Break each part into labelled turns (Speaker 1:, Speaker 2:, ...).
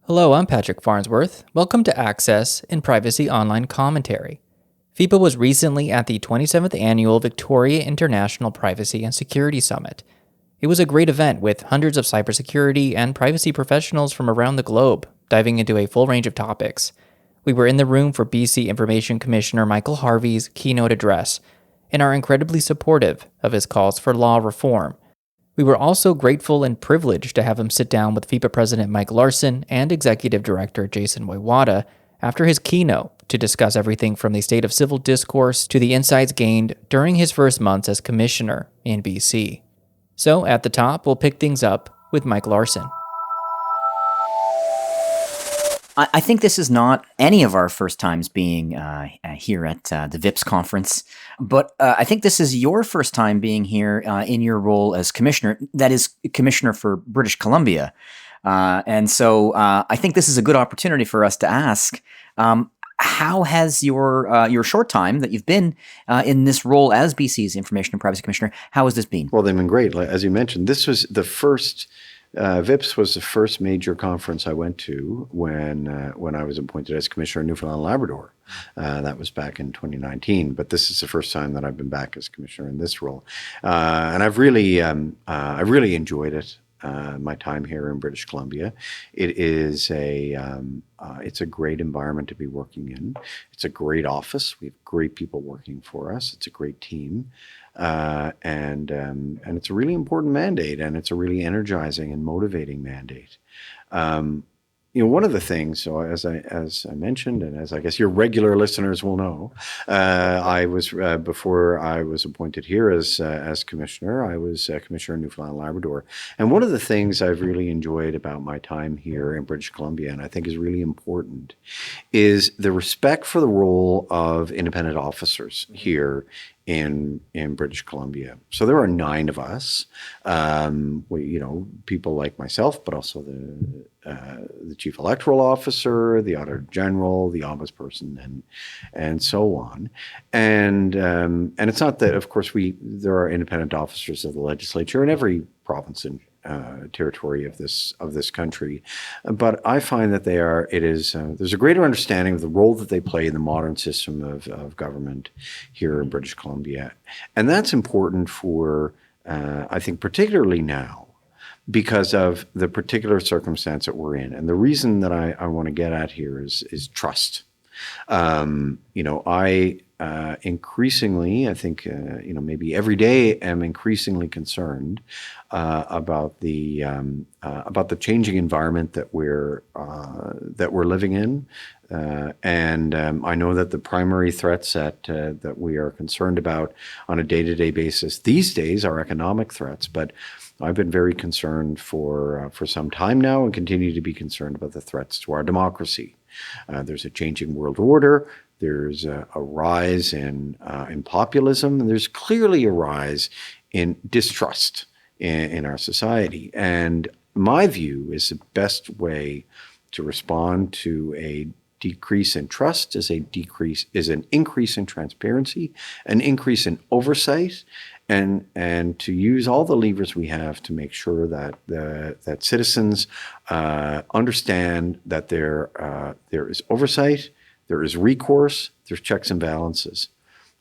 Speaker 1: Hello, I'm Patrick Farnsworth. Welcome to Access and Privacy Online Commentary. FIPA was recently at the 27th Annual Victoria International Privacy and Security Summit. It was a great event with hundreds of cybersecurity and privacy professionals from around the globe, diving into a full range of topics. We were in the room for BC Information Commissioner Michael Harvey's keynote address, and are incredibly supportive of his calls for law reform. We were also grateful and privileged to have him sit down with FIPA President Mike Larsen and Executive Director Jason Woywada after his keynote to discuss everything from the state of civil discourse to the insights gained during his first months as commissioner in BC. So at the top, we'll pick things up with Mike Larsen.
Speaker 2: I think this is not any of our first times being here at the VIPS conference, but I think this is your first time being here in your role as commissioner, that is, commissioner for British Columbia. And so I think this is a good opportunity for us to ask, how has your short time that you've been in this role as BC's Information and Privacy Commissioner, how has this been?
Speaker 3: Well, they've been great. As you mentioned, this was the first VIPS was the first major conference I went to when I was appointed as Commissioner of Newfoundland and Labrador. That was back in 2019, but this is the first time that I've been back as Commissioner in this role. And I've really enjoyed it, my time here in British Columbia. It is it's a great environment to be working in. It's a great office. We have great people working for us. It's a great team. And it's a really important mandate, and it's a really energizing and motivating mandate. One of the things, so as I mentioned, and as I guess your regular listeners will know, I was before I was appointed here as commissioner, I was commissioner in Newfoundland and Labrador. And one of the things I've really enjoyed about my time here in British Columbia, and I think is really important, is the respect for the role of independent officers here in British Columbia. So there are 9 of us, people like myself, but also the chief electoral officer, the auditor general, the ombudsperson, and so on. And it's not that, of course, there are independent officers of the legislature in every province and territory of this country, but I find that there's a greater understanding of the role that they play in the modern system of government here in British Columbia, and that's important for I think particularly now because of the particular circumstance that we're in, and the reason that I want to get at here is trust. I increasingly, I think, maybe every day am increasingly concerned about the changing environment that we're living in, and I know that the primary threats that we are concerned about on a day-to-day basis these days are economic threats, but I've been very concerned for some time now, and continue to be concerned about the threats to our democracy. There's a changing world order. There's a rise in populism, and there's clearly a rise in distrust in our society. And my view is the best way to respond to a decrease in trust is an increase in transparency, an increase in oversight, and to use all the levers we have to make sure that citizens understand that there is oversight, there is recourse, there's checks and balances.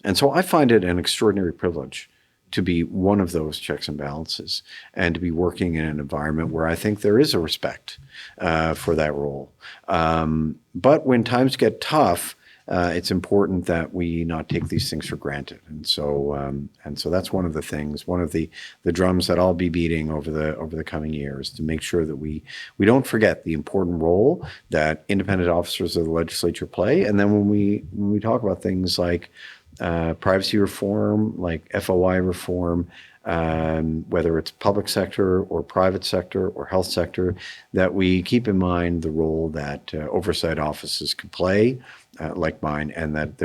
Speaker 3: And so I find it an extraordinary privilege to be one of those checks and balances, and to be working in an environment where I think there is a respect for that role. But when times get tough, it's important that we not take these things for granted. And so that's one of the things, one of the drums that I'll be beating over the coming years, to make sure that we don't forget the important role that independent officers of the legislature play. And then when we talk about things like privacy reform, like FOI reform, whether it's public sector or private sector or health sector, that we keep in mind the role that oversight offices can play, like mine, and that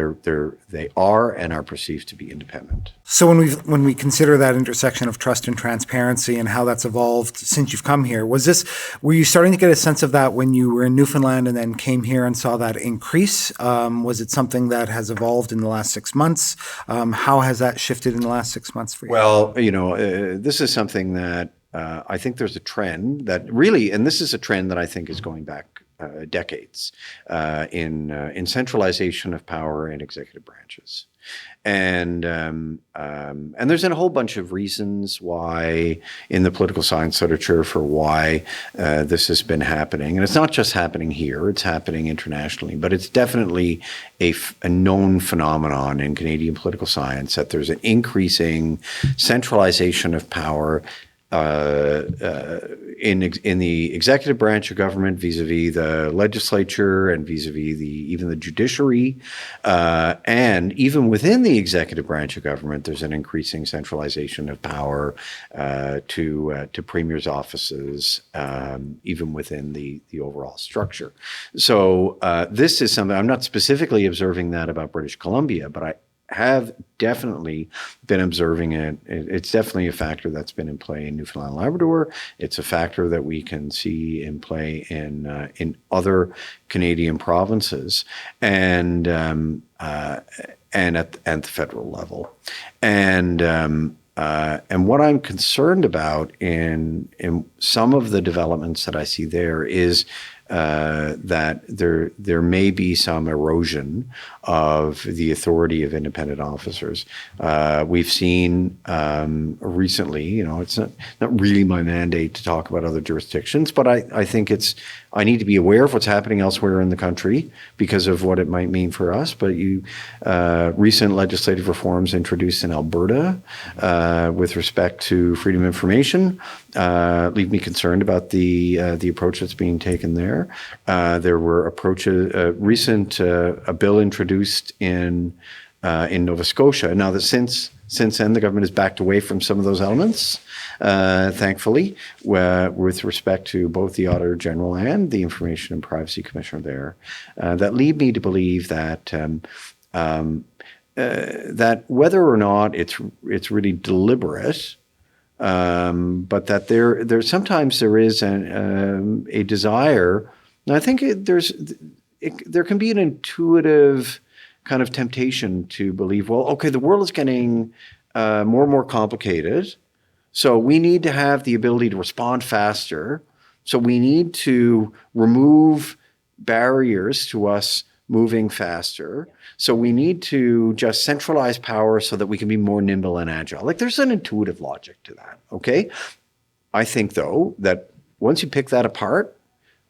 Speaker 3: they are and are perceived to be independent.
Speaker 4: So when we consider that intersection of trust and transparency and how that's evolved since you've come here, were you starting to get a sense of that when you were in Newfoundland and then came here and saw that increase? Was it something that has evolved in the last 6 months? How has that shifted in the last 6 months for you?
Speaker 3: Well, this is something that I think there's a trend that really, and this is a trend that I think is going back decades in centralization of power in executive branches. And there's a whole bunch of reasons why in the political science literature for why this has been happening. And it's not just happening here, it's happening internationally, but it's definitely a known phenomenon in Canadian political science that there's an increasing centralization of power in the executive branch of government vis-a-vis the legislature and vis-a-vis even the judiciary, and even within the executive branch of government, there's an increasing centralization of power to premiers' offices, even within the overall structure. So this is something I'm not specifically observing that about British Columbia, but I have definitely been observing it. It's definitely a factor that's been in play in Newfoundland and Labrador. It's a factor that we can see in play in other Canadian provinces and at the federal level. And what I'm concerned about in some of the developments that I see there is that there may be some erosion of the authority of independent officers. We've seen recently, it's not really my mandate to talk about other jurisdictions, but I think I need to be aware of what's happening elsewhere in the country because of what it might mean for us. But recent legislative reforms introduced in Alberta with respect to freedom of information leave me concerned about the approach that's being taken there. There were approaches, a bill introduced in Nova Scotia. Now, since then, the government has backed away from some of those elements, thankfully, with respect to both the Auditor General and the Information and Privacy Commissioner there, that lead me to believe that that whether or not it's really deliberate, but that there sometimes there is a desire. And I think there can be an intuitive kind of temptation to believe, well, okay, the world is getting more and more complicated, so we need to have the ability to respond faster. So we need to remove barriers to us moving faster. So we need to just centralize power so that we can be more nimble and agile. Like there's an intuitive logic to that, okay? I think, though, that once you pick that apart,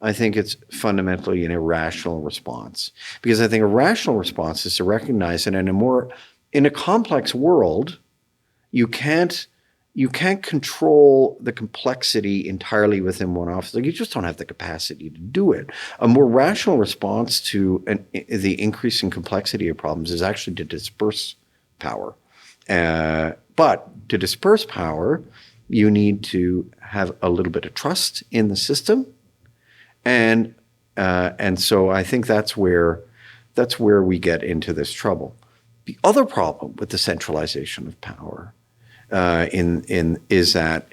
Speaker 3: I think it's fundamentally an irrational response. Because I think a rational response is to recognize that in a complex world, you can't control the complexity entirely within one office. Like you just don't have the capacity to do it. A more rational response to the increasing complexity of problems is actually to disperse power. But to disperse power, you need to have a little bit of trust in the system, and so I think that's where we get into this trouble. The other problem with the centralization of power is that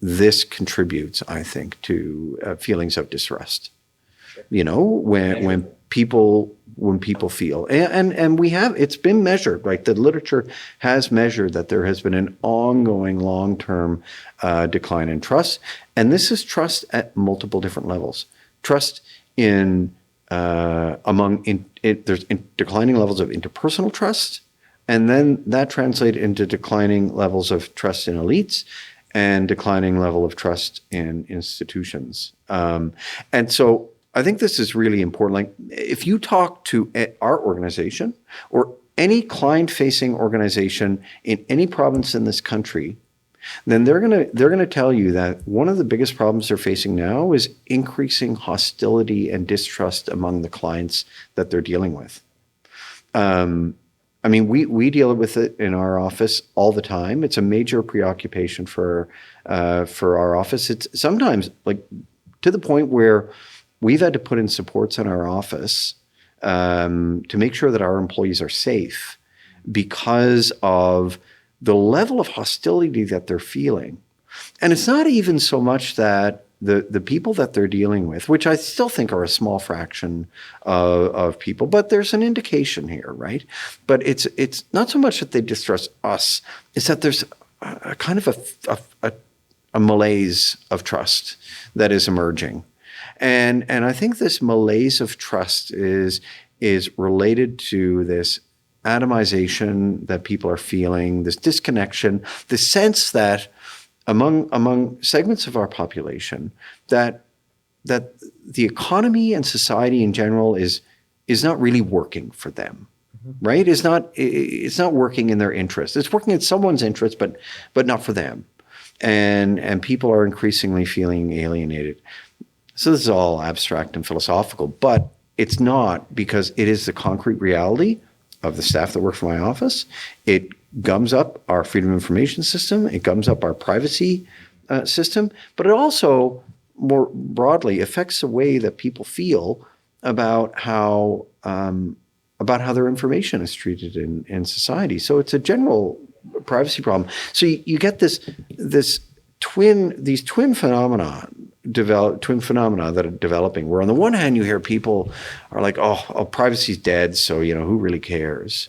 Speaker 3: this contributes, I think, to feelings of distrust. When people feel, and we have, it's been measured, right? The literature has measured that there has been an ongoing decline in trust, and this is trust at multiple different levels. Trust there's declining levels of interpersonal trust. And then that translates into declining levels of trust in elites and declining level of trust in institutions. And so I think this is really important. Like if you talk to our organization or any client-facing organization in any province in this country, then they're gonna tell you that one of the biggest problems they're facing now is increasing hostility and distrust among the clients that they're dealing with. I mean, we deal with it in our office all the time. It's a major preoccupation for our office. It's sometimes like to the point where we've had to put in supports in our office to make sure that our employees are safe because of the level of hostility that they're feeling. And it's not even so much that the people that they're dealing with, which I still think are a small fraction of people, but there's an indication here, right? But it's not so much that they distrust us, it's that there's a kind of a malaise of trust that is emerging. And I think this malaise of trust is related to this atomization that people are feeling, this disconnection, the sense that among segments of our population that the economy and society in general is not really working for them, right? It's not working in their interest. It's working in someone's interest, but not for them. And people are increasingly feeling alienated. So this is all abstract and philosophical, but it's not, because it is the concrete reality of the staff that work for my office. It gums up our freedom of information system. It gums up our privacy system, but it also more broadly affects the way that people feel about how their information is treated in society. So it's a general privacy problem. So you get these twin phenomena that are developing, where on the one hand you hear people are like, oh, privacy's dead, so who really cares?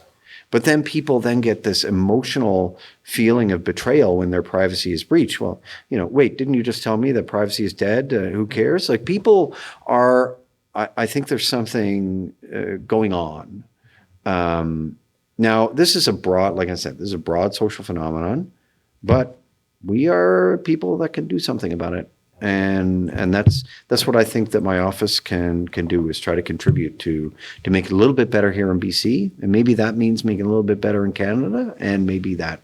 Speaker 3: But then people then get this emotional feeling of betrayal when their privacy is breached. Well, wait, didn't you just tell me that privacy is dead? Who cares? Like, people are, I think there's something going on. Now, this is like I said, this is a broad social phenomenon, but we are people that can do something about it. And that's what I think that my office can do, is try to contribute to make it a little bit better here in BC. And maybe that means making it a little bit better in Canada, and maybe that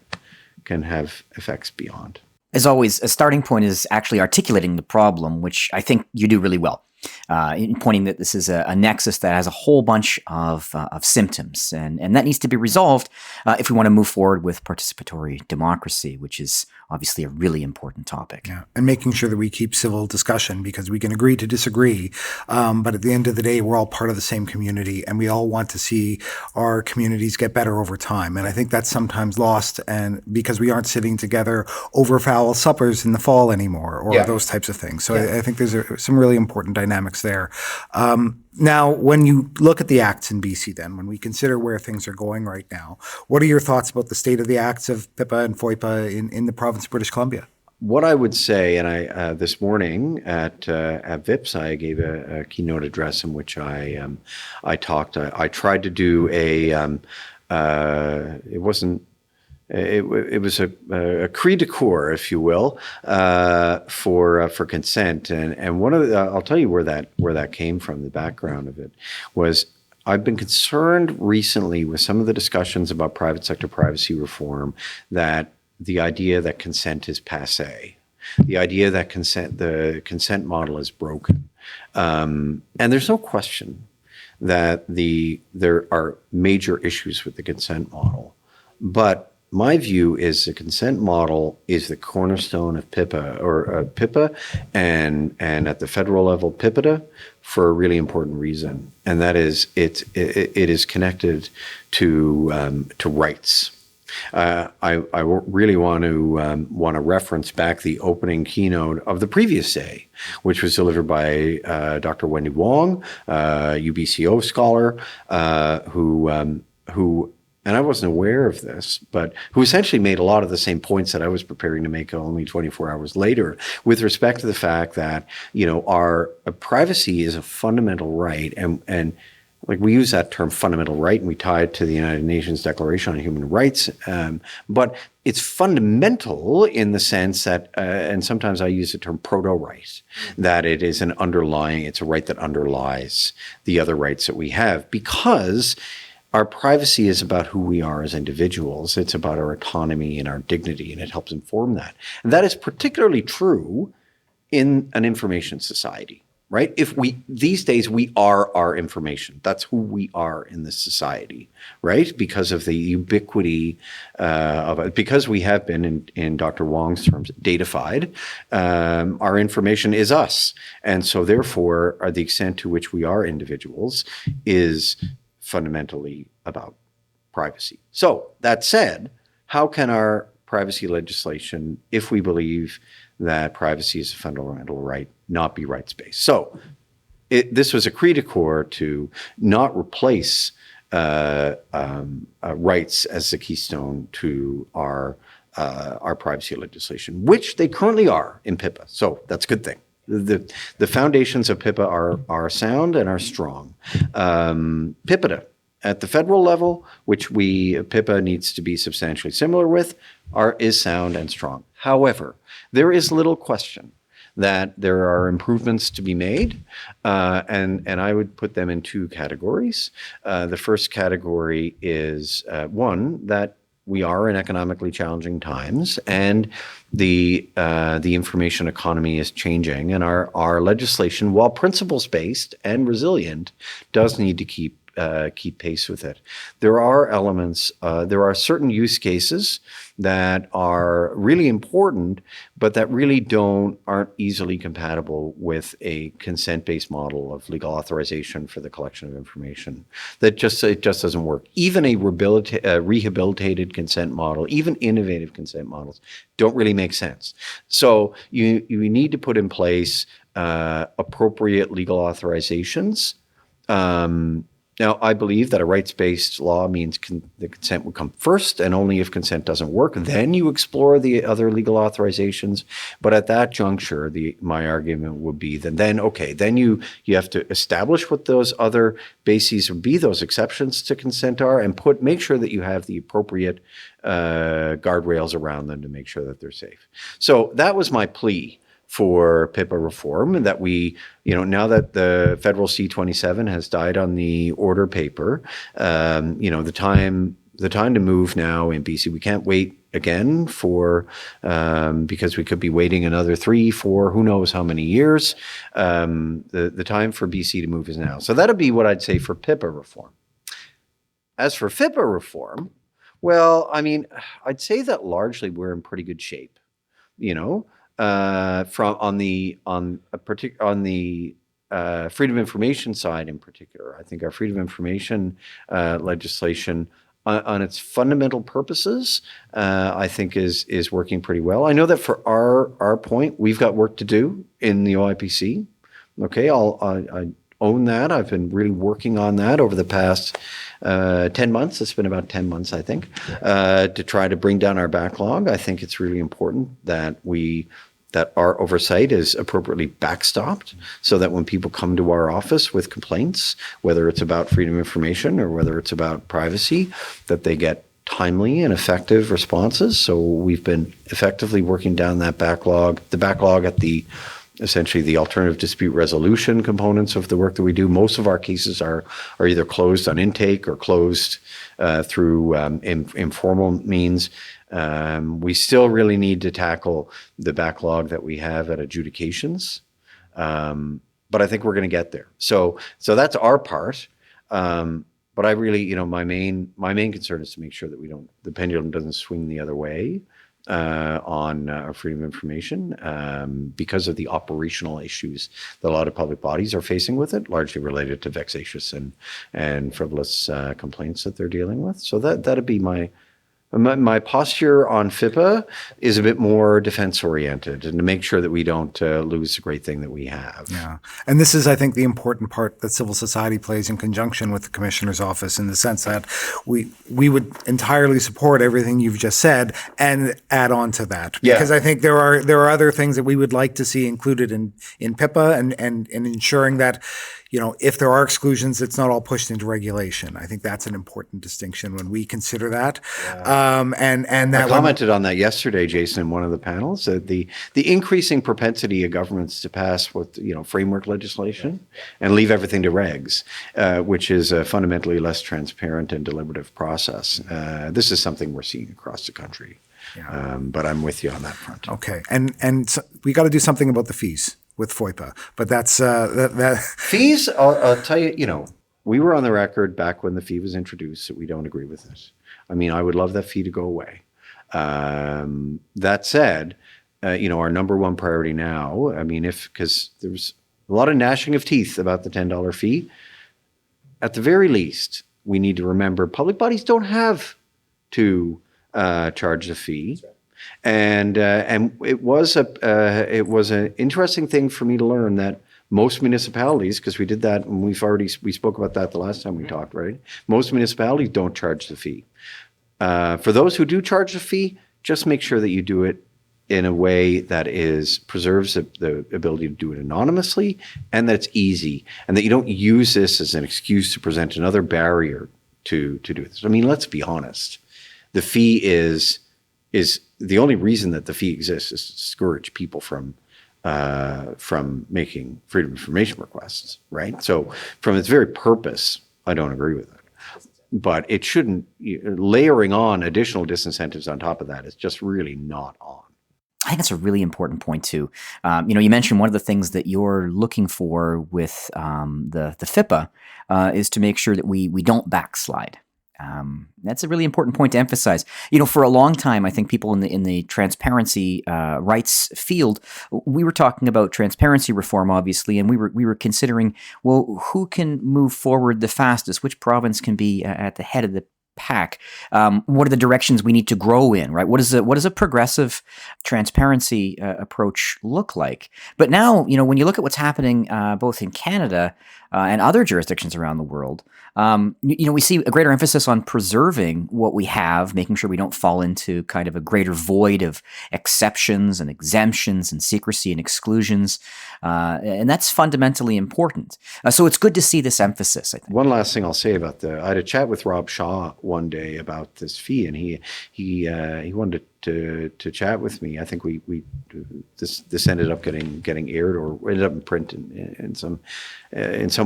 Speaker 3: can have effects beyond.
Speaker 2: As always, a starting point is actually articulating the problem, which I think you do really well. In pointing that this is a nexus that has a whole bunch of symptoms, and that needs to be resolved if we want to move forward with participatory democracy, which is obviously a really important topic.
Speaker 4: Yeah, and making sure that we keep civil discussion, because we can agree to disagree, but at the end of the day, we're all part of the same community, and we all want to see our communities get better over time. And I think that's sometimes lost, and because we aren't sitting together over foul suppers in the fall anymore, or those types of things. So I think there's some really important dynamics there. Now, when you look at the acts in BC, then, when we consider where things are going right now, what are your thoughts about the state of the acts of FIPA and FIPA in the province of British Columbia?
Speaker 3: What I would say, and I this morning at VIPS, I gave a keynote address in which I talked. I tried to do it wasn't. It was a cri de coeur, if you will, for consent, and one of I'll tell you where that came from. The background of it was, I've been concerned recently with some of the discussions about private sector privacy reform, that the idea that consent is passé, the idea that the consent model is broken, and there's no question that there are major issues with the consent model, but my view is the consent model is the cornerstone of PIPA, and at the federal level, PIPEDA, for a really important reason, and that is it is connected to rights. I really want to reference back the opening keynote of the previous day, which was delivered by Dr. Wendy Wong, UBCO scholar, who. And I wasn't aware of this, but who essentially made a lot of the same points that I was preparing to make only 24 hours later, with respect to the fact that, our privacy is a fundamental right. And like, we use that term fundamental right, and we tie it to the United Nations Declaration on Human Rights. But it's fundamental in the sense that, and sometimes I use the term proto-right, that it is it's a right that underlies the other rights that we have, because our privacy is about who we are as individuals. It's about our autonomy and our dignity, and it helps inform that. And that is particularly true in an information society, right? These days, we are our information. That's who we are in this society, right? Because of the ubiquity of it, because we have been, in Dr. Wong's terms, datafied, our information is us. And so therefore, the extent to which we are individuals is fundamentally about privacy. So that said, how can our privacy legislation, if we believe that privacy is a fundamental right, not be rights-based? So this was a cri de coeur to not replace rights as the keystone to our privacy legislation, which they currently are in PIPA. So that's a good thing. The foundations of PIPA are sound and are strong. PIPA at the federal level, which PIPA needs to be substantially similar with, is sound and strong. However, there is little question that there are improvements to be made, and I would put them in two categories. The first category is one, that we are in economically challenging times, and the information economy is changing, and our legislation, while principles-based and resilient, does need to keep pace with it. There are elements, there are certain use cases that are really important, but that really aren't easily compatible with a consent-based model of legal authorization for the collection of information. It just doesn't work. Even a rehabilitated consent model, even innovative consent models, don't really make sense. So you need to put in place appropriate legal authorizations. Now, I believe that a rights-based law means the consent would come first, and only if consent doesn't work, then you explore the other legal authorizations. But at that juncture, my argument would be then you have to establish what those other bases would be, those exceptions to consent are, and make sure that you have the appropriate guardrails around them to make sure that they're safe. So that was my plea for PIPA reform, and that now that the federal C-27 has died on the order paper, the time to move now in BC, we can't wait again because we could be waiting another 3, 4, who knows how many years. The time for BC to move is now. So that'd be what I'd say for PIPA reform. As for FIPA reform, well, I mean, I'd say that largely we're in pretty good shape, on the freedom of information side in particular. I think our freedom of information legislation on its fundamental purposes, I think is working pretty well. I know that for our point, we've got work to do in the OIPC. Okay, I own that. I've been really working on that over the past 10 months. It's been about 10 months, I think, to try to bring down our backlog. I think it's really important that our oversight is appropriately backstopped, so that when people come to our office with complaints, whether it's about freedom of information or whether it's about privacy, that they get timely and effective responses. So we've been effectively working down the backlog at essentially the alternative dispute resolution components of the work that we do. Most of our cases are either closed on intake or closed through informal means. We still really need to tackle the backlog that we have at adjudications, but I think we're going to get there. So that's our part. But I really, my main concern is to make sure that the pendulum doesn't swing the other way on our freedom of information because of the operational issues that a lot of public bodies are facing with it, largely related to vexatious and frivolous complaints that they're dealing with. So that'd be my posture on FIPA is a bit more defense-oriented, and to make sure that we don't lose the great thing that we have.
Speaker 4: Yeah. And this is, I think, the important part that civil society plays in conjunction with the Commissioner's Office, in the sense that we would entirely support everything you've just said and add on to that.
Speaker 3: Yeah.
Speaker 4: Because I think there are other things that we would like to see included in PIPA and ensuring that, if there are exclusions, it's not all pushed into regulation. I think that's an important distinction when we consider that.
Speaker 3: Yeah.
Speaker 4: And that
Speaker 3: I commented on that yesterday, Jason, in one of the panels, that the increasing propensity of governments to pass framework legislation and leave everything to regs, which is a fundamentally less transparent and deliberative process. This is something we're seeing across the country. Yeah. But I'm with you on that front.
Speaker 4: Okay. And so we got to do something about the fees with FIPA, but that's that.
Speaker 3: Fees. I'll tell you. We were on the record back when the fee was introduced that we don't agree with it. I mean, I would love that fee to go away. That said, our number one priority now. I mean, because there's a lot of gnashing of teeth about the $10 fee. At the very least, we need to remember public bodies don't have to charge the fee. And it was an interesting thing for me to learn that most municipalities, because we did that and we spoke about that the last time we talked, right? Most municipalities don't charge the fee. For those who do charge the fee, just make sure that you do it in a way that preserves the ability to do it anonymously, and that it's easy, and that you don't use this as an excuse to present another barrier to do this. I mean, let's be honest. The fee is the only reason that the fee exists is to discourage people from making freedom of information requests, right? So from its very purpose, I don't agree with it. But it shouldn't, layering on additional disincentives on top of that is just really not on.
Speaker 2: I think that's a really important point too. You mentioned one of the things that you're looking for with the FIPA is to make sure that we don't backslide. That's a really important point to emphasize. For a long time, I think people in the transparency rights field, we were talking about transparency reform, obviously, and we were considering, well, who can move forward the fastest? Which province can be at the head of the pack? What are the directions we need to grow in, right? What does a progressive transparency approach look like? But now, when you look at what's happening both in Canada and other jurisdictions around the world, we see a greater emphasis on preserving what we have, making sure we don't fall into kind of a greater void of exceptions and exemptions and secrecy and exclusions. And that's fundamentally important. So it's good to see this emphasis, I think.
Speaker 3: One last thing I'll say about I had a chat with Rob Shaw one day about this fee, and he wanted to chat with me. I think this ended up getting aired or ended up in print in some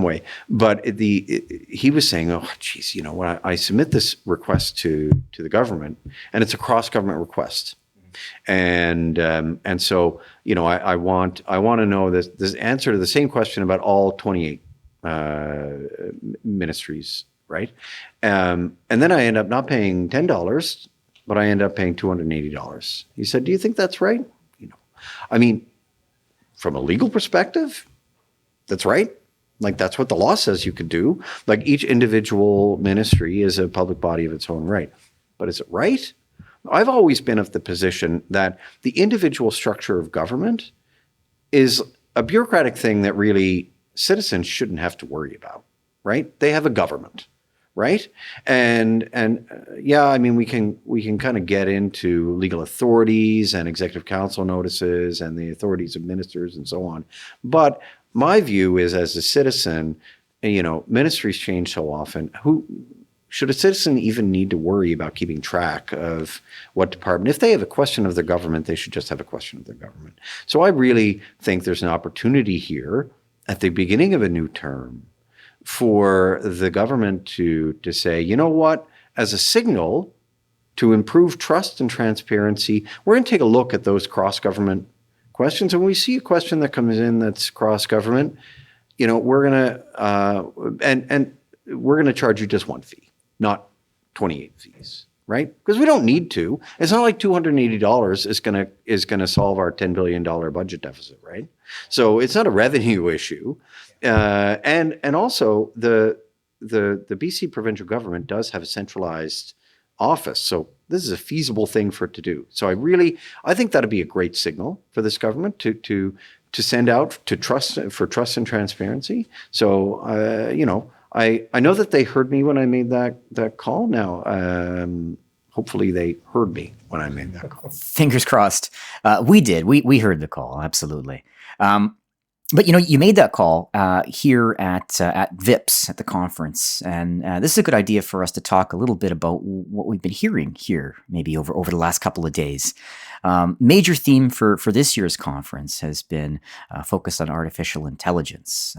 Speaker 3: way. But he was saying, oh, geez, when I submit this request to the government, and it's a cross-government request, and so I want to know this answer to the same question about all 28 ministries, right? And then I end up not paying $10. But I end up paying $280. He said, do you think that's right? I mean, from a legal perspective, that's right. Like, that's what the law says you could do. Like, each individual ministry is a public body of its own right. But is it right? I've always been of the position that the individual structure of government is a bureaucratic thing that really citizens shouldn't have to worry about, right? They have a government. Right. And yeah, I mean, we can kind of get into legal authorities and executive council notices and the authorities of ministers and so on. But my view is, as a citizen, ministries change so often. Should a citizen even need to worry about keeping track of what department? If they have a question of their government, they should just have a question of their government. So I really think there's an opportunity here at the beginning of a new term for the government to say, you know what, as a signal to improve trust and transparency, we're going to take a look at those cross-government questions. And when we see a question that comes in that's cross-government, we're going to and we're going to charge you just one fee, not 28 fees, right? Because we don't need to. It's not like $280 is going to solve our $10 billion budget deficit, right? So it's not a revenue issue. And also the BC provincial government does have a centralized office. So this is a feasible thing for it to do. So I think that'd be a great signal for this government to send out for trust and transparency. So, I know that they heard me when I made that call. Now, hopefully they heard me when I made that call.
Speaker 2: Fingers crossed. We did. We heard the call. Absolutely. But you made that call here at VIPS at the conference, and this is a good idea for us to talk a little bit about what we've been hearing here, maybe over the last couple of days. Major theme for this year's conference has been focused on artificial intelligence.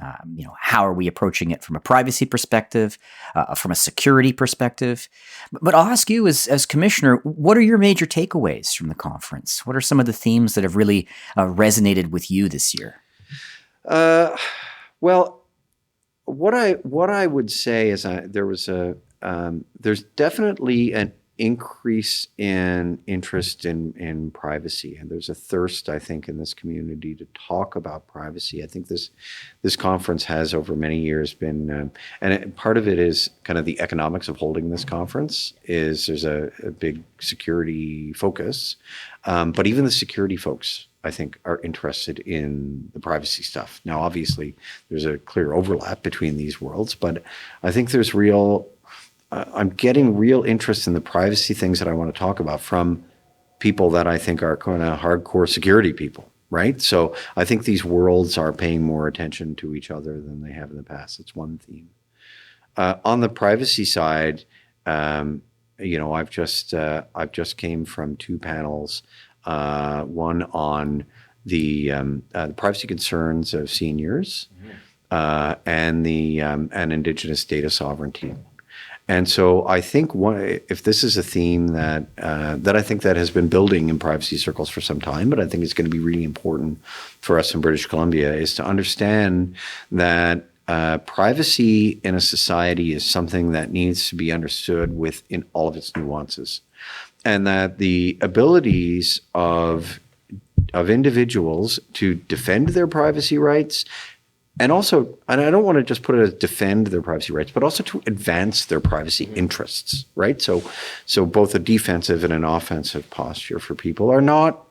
Speaker 2: How are we approaching it from a privacy perspective, from a security perspective? But I'll ask you, as commissioner, what are your major takeaways from the conference? What are some of the themes that have really resonated with you this year?
Speaker 3: Well, what I would say is there's definitely an increase in interest in privacy, and there's a thirst, I think, in this community to talk about privacy. I think this conference has over many years been, part of it is kind of the economics of holding this conference. There's a big security focus, but even the security folks, I think, are interested in the privacy stuff. Now, obviously, there's a clear overlap between these worlds, but I think there's I'm getting real interest in the privacy things that I want to talk about from people that I think are kind of hardcore security people, right? So I think these worlds are paying more attention to each other than they have in the past. It's one theme. On the privacy side, I've just came from two panels, one on the privacy concerns of seniors, and Indigenous data sovereignty. And so I think if this is a theme that I think that has been building in privacy circles for some time, but I think it's going to be really important for us in British Columbia, is to understand that privacy in a society is something that needs to be understood in all of its nuances, and that the abilities of individuals to defend their privacy rights, and I don't want to just put it as defend their privacy rights, but also to advance their privacy interests, right? So both a defensive and an offensive posture for people are not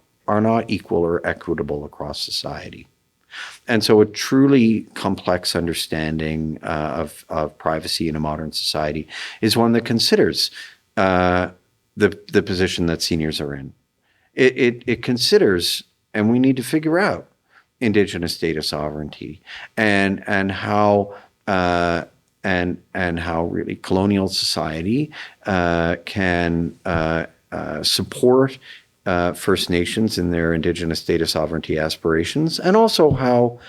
Speaker 3: equal or equitable across society. And so a truly complex understanding of privacy in a modern society is one that considers the position that seniors are in. It considers, and we need to figure out, Indigenous data sovereignty and how really colonial society can support First Nations in their Indigenous data sovereignty aspirations, and also how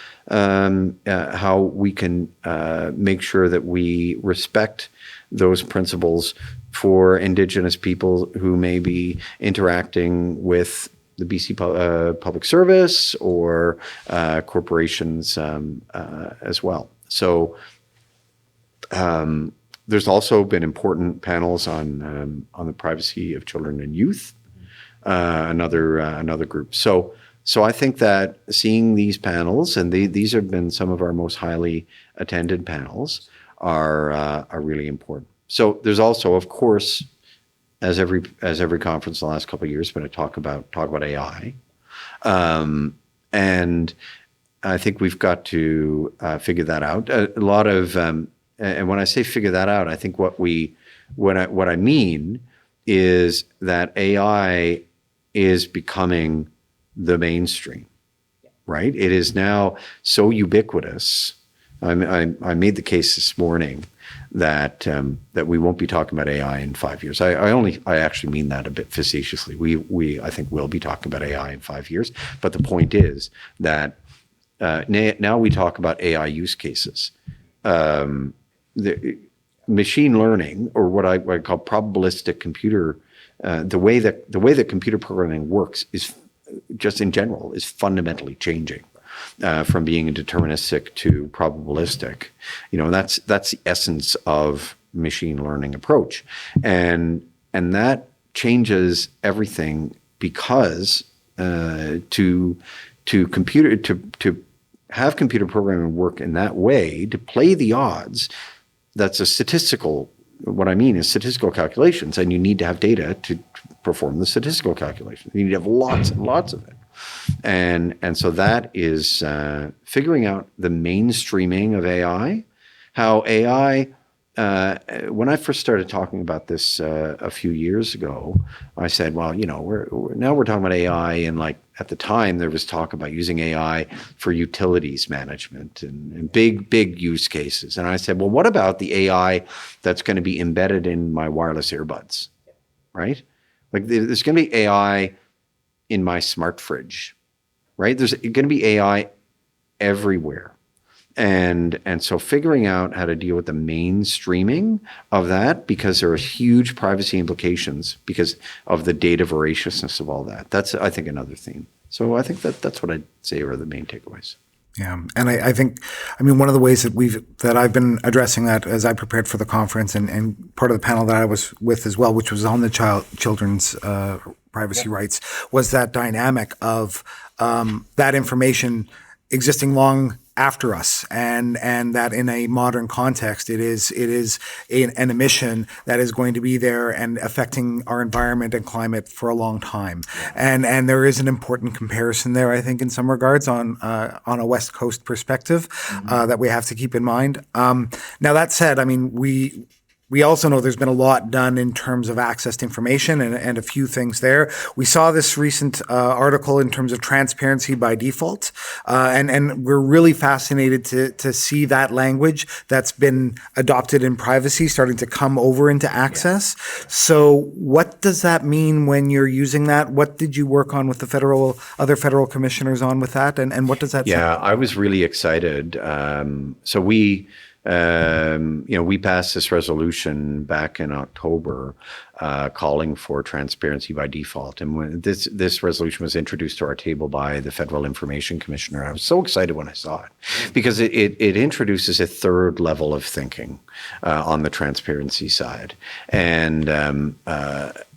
Speaker 3: we can make sure that we respect those principles for Indigenous people who may be interacting with the BC Public Service or corporations as well. So there's also been important panels on the privacy of children and youth, another group. So I think that seeing these panels, and these have been some of our most highly attended panels, are really important. So there's also, of course, as every conference in the last couple of years, been a talk about AI, and I think we've got to figure that out. A lot of, and when I say figure that out, I think what I mean is that AI is becoming the mainstream, right? It is now so ubiquitous. I made the case this morning that we won't be talking about AI in 5 years. I actually mean that a bit facetiously. We I think will be talking about AI in 5 years. But the point is that now we talk about AI use cases. The machine learning, or what I call probabilistic computer, the way that computer programming works is just in general is fundamentally changing. From being deterministic to probabilistic, that's the essence of machine learning approach, and that changes everything, because to have computer programming work in that way, to play the odds, that's a statistical. What I mean is statistical calculations, and you need to have data to perform the statistical calculations. You need to have lots and lots of it. And so that is figuring out the mainstreaming of AI, how AI, when I first started talking about this a few years ago, I said, well, we're talking about AI, and at the time there was talk about using AI for utilities management and big use cases. And I said, well, what about the AI that's going to be embedded in my wireless earbuds, right? There's going to be AI in my smart fridge, right? There's going to be AI everywhere. And so figuring out how to deal with the mainstreaming of that, because there are huge privacy implications because of the data voraciousness of all that. That's, I think, another theme. So I think that's what I'd say are the main takeaways.
Speaker 4: Yeah, and I think, one of the ways that I've been addressing that as I prepared for the conference, and part of the panel that I was with as well, which was on the children's privacy rights, was that dynamic of that information existing long after us, and that in a modern context, it is an emission that is going to be there and affecting our environment and climate for a long time. And there is an important comparison there, I think, in some regards on a West Coast perspective that we have to keep in mind. Now that said, We also know there's been a lot done in terms of access to information and a few things there. We saw this recent article in terms of transparency by default, and we're really fascinated to see that language that's been adopted in privacy starting to come over into access. Yeah. So what does that mean when you're using that? What did you work on with the other federal commissioners on with that, and what does that say?
Speaker 3: Yeah, I was really excited. So we passed this resolution back in October calling for transparency by default. And when this resolution was introduced to our table by the Federal Information Commissioner, I was so excited when I saw it because it introduces a third level of thinking on the transparency side. And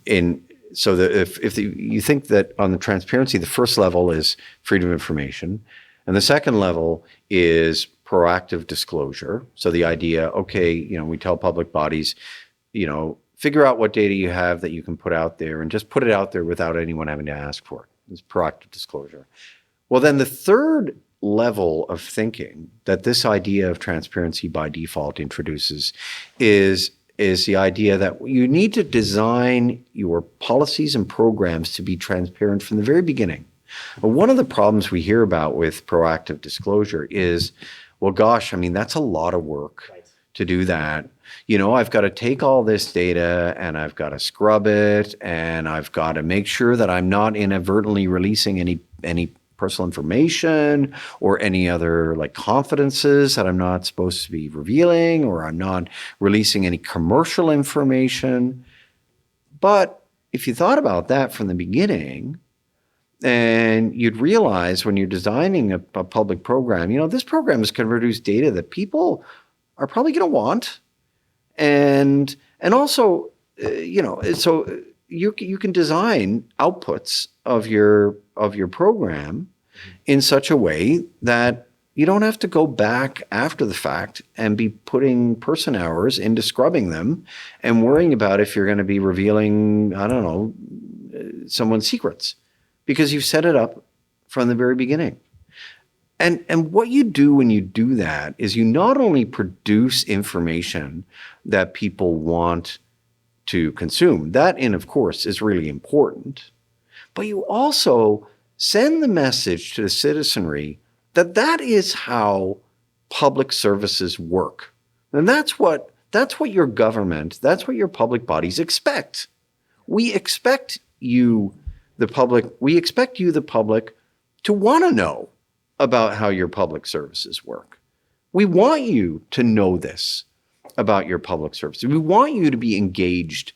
Speaker 3: if you think that on the transparency, the first level is freedom of information, and the second level is proactive disclosure. So the idea, okay, we tell public bodies, figure out what data you have that you can put out there and just put it out there without anyone having to ask for it. It's proactive disclosure. Well, then the third level of thinking that this idea of transparency by default introduces is the idea that you need to design your policies and programs to be transparent from the very beginning. But one of the problems we hear about with proactive disclosure is, well, gosh, that's a lot of work to do that. I've got to take all this data and I've got to scrub it and I've got to make sure that I'm not inadvertently releasing any personal information or any other confidences that I'm not supposed to be revealing, or I'm not releasing any commercial information. But if you thought about that from the beginning, and you'd realize when you're designing a public program, this program is going to produce data that people are probably going to want. And also, so you can design outputs of your program in such a way that you don't have to go back after the fact and be putting person hours into scrubbing them and worrying about if you're going to be revealing, someone's secrets. Because you've set it up from the very beginning. And what you do when you do that is you not only produce information that people want to consume, that of course is really important, but you also send the message to the citizenry that is how public services work. And that's what your government, that's what your public bodies expect. We expect you, the public, to want to know about how your public services work. We want you to know this about your public services. We want you to be engaged,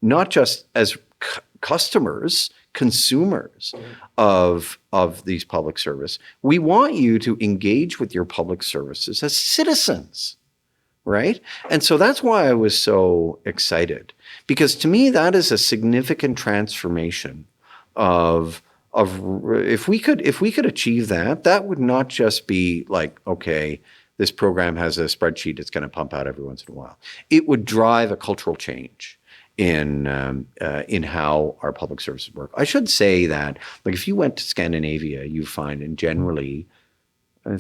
Speaker 3: not just as customers, consumers of these public service. We want you to engage with your public services as citizens, right? And so that's why I was so excited, because to me, that is a significant transformation of if we could achieve that, that would not just be okay, this program has a spreadsheet it's going to pump out every once in a while. It would drive a cultural change in how our public services work. I should say that if you went to Scandinavia, you find, and generally, I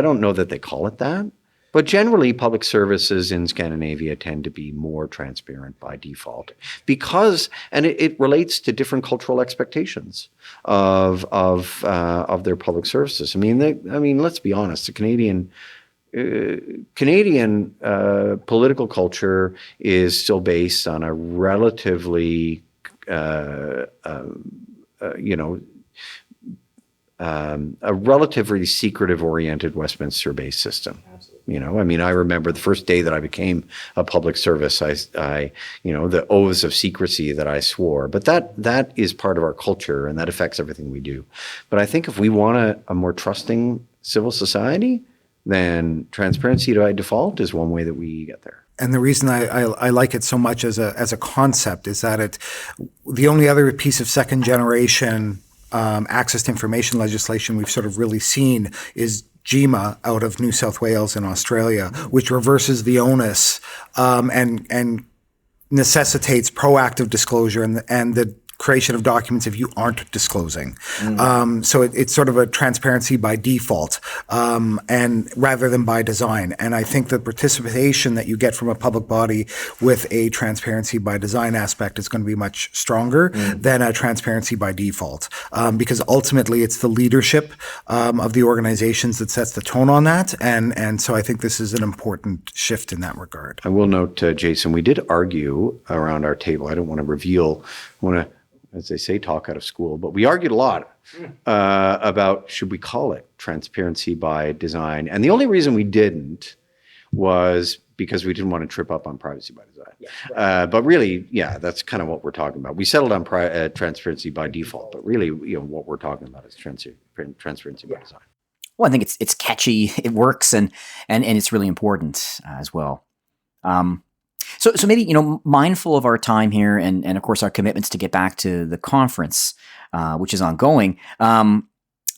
Speaker 3: don't know that they call it that, but generally public services in Scandinavia tend to be more transparent by default because, and it relates to different cultural expectations of their public services. Let's be honest, the Canadian political culture is still based on a relatively secretive-oriented Westminster-based system. I remember the first day that I became a public service, I the oaths of secrecy that I swore. But that is part of our culture, and that affects everything we do. But I think if we want a more trusting civil society, then transparency by default is one way that we get there.
Speaker 4: And the reason I like it so much as a concept is that the only other piece of second generation access to information legislation we've sort of really seen is GEMA out of New South Wales in Australia, which reverses the onus and necessitates proactive disclosure and the creation of documents if you aren't disclosing. So it's sort of a transparency by default, and rather than by design. And I think the participation that you get from a public body with a transparency by design aspect is going to be much stronger than a transparency by default, because ultimately it's the leadership of the organizations that sets the tone on that. And so I think this is an important shift in that regard.
Speaker 3: I will note, Jason, we did argue around our table. I don't want to reveal, I want to, as they say, talk out of school, but we argued a lot about should we call it transparency by design. And the only reason we didn't was because we didn't want to trip up on privacy by design. But really, that's kind of what we're talking about. We settled on transparency by default, but really, what we're talking about is transparency by design.
Speaker 2: Well, I think it's catchy, it works, and it's really important as well. So maybe, mindful of our time here and of course our commitments to get back to the conference, which is ongoing.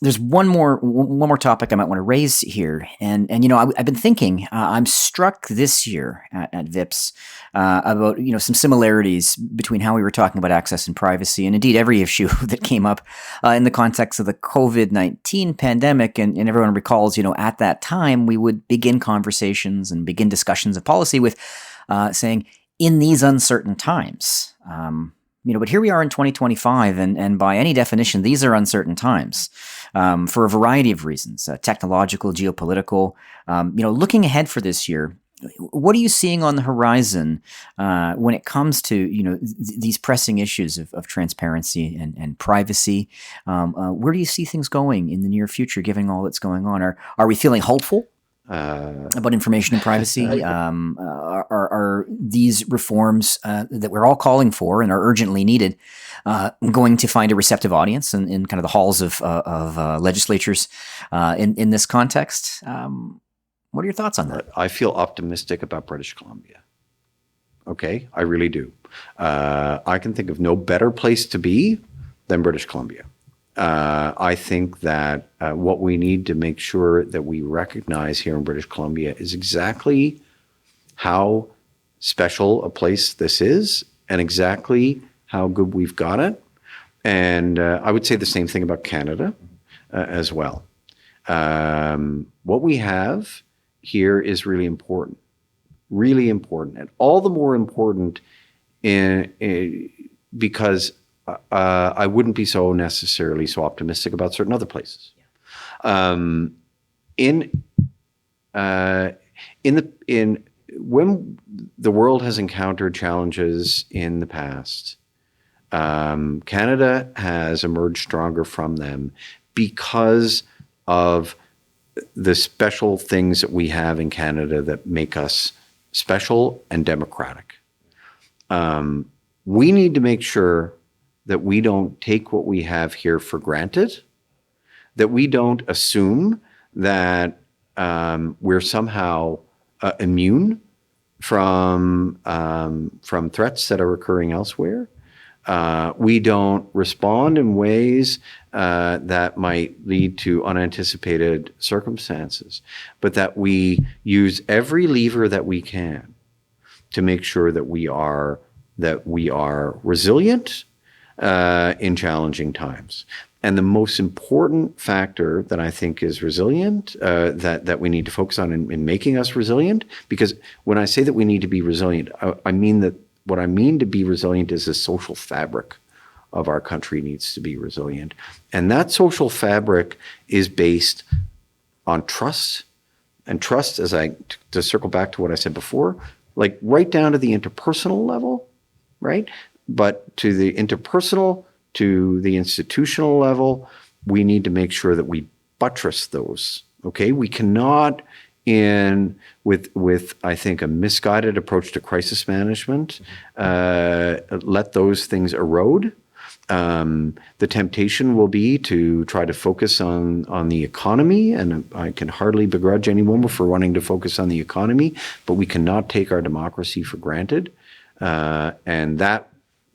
Speaker 2: There's one more topic I might want to raise here. And I've been thinking, I'm struck this year at VIPS about, some similarities between how we were talking about access and privacy, and indeed every issue that came up in the context of the COVID-19 pandemic. And everyone recalls, at that time, we would begin conversations and begin discussions of policy with saying, in these uncertain times. But here we are in 2025, and by any definition, these are uncertain times for a variety of reasons, technological, geopolitical. Looking ahead for this year, what are you seeing on the horizon when it comes to these pressing issues of transparency and privacy? Where do you see things going in the near future, given all that's going on? Are we feeling hopeful about information and privacy? Are these reforms that we're all calling for and are urgently needed going to find a receptive audience in kind of the halls of legislatures in this context? What are your thoughts on that?
Speaker 3: I feel optimistic about British Columbia. Okay, I really do. I can think of no better place to be than British Columbia. I think that what we need to make sure that we recognize here in British Columbia is exactly how special a place this is and exactly how good we've got it. And I would say the same thing about Canada as well. What we have here is really important, and all the more important because I wouldn't be so necessarily so optimistic about certain other places. When the world has encountered challenges in the past, Canada has emerged stronger from them because of the special things that we have in Canada that make us special and democratic. We need to make sure that we don't take what we have here for granted, that we don't assume that we're somehow immune from threats that are occurring elsewhere. We don't respond in ways that might lead to unanticipated circumstances, but that we use every lever that we can to make sure that we are resilient in challenging times. And the most important factor that I think is resilient, that we need to focus on in making us resilient, because when I say that we need to be resilient, I mean that what I mean to be resilient is the social fabric of our country needs to be resilient. And that social fabric is based on trust. And trust, to circle back to what I said before, like right down to the interpersonal level, right? But to the interpersonal, to the institutional level, we need to make sure that we buttress those. Okay, we cannot, with I think a misguided approach to crisis management, let those things erode. The temptation will be to try to focus on the economy, and I can hardly begrudge anyone for wanting to focus on the economy, but we cannot take our democracy for granted, and that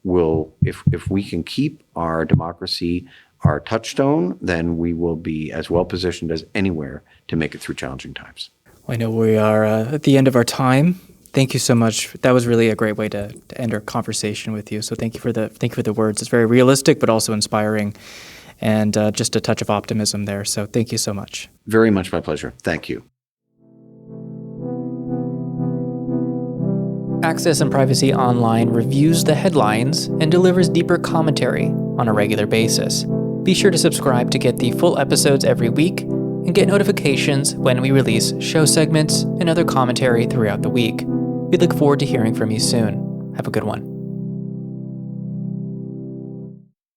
Speaker 3: will, if we can keep our democracy our touchstone, then we will be as well positioned as anywhere to make it through challenging times.
Speaker 1: I know we are at the end of our time. Thank you so much. That was really a great way to end our conversation with you. So thank you for the words. It's very realistic, but also inspiring, and just a touch of optimism there. So thank you so much.
Speaker 3: Very much my pleasure. Thank you.
Speaker 1: Access and Privacy Online reviews the headlines and delivers deeper commentary on a regular basis. Be sure to subscribe to get the full episodes every week and get notifications when we release show segments and other commentary throughout the week. We look forward to hearing from you soon. Have a good one.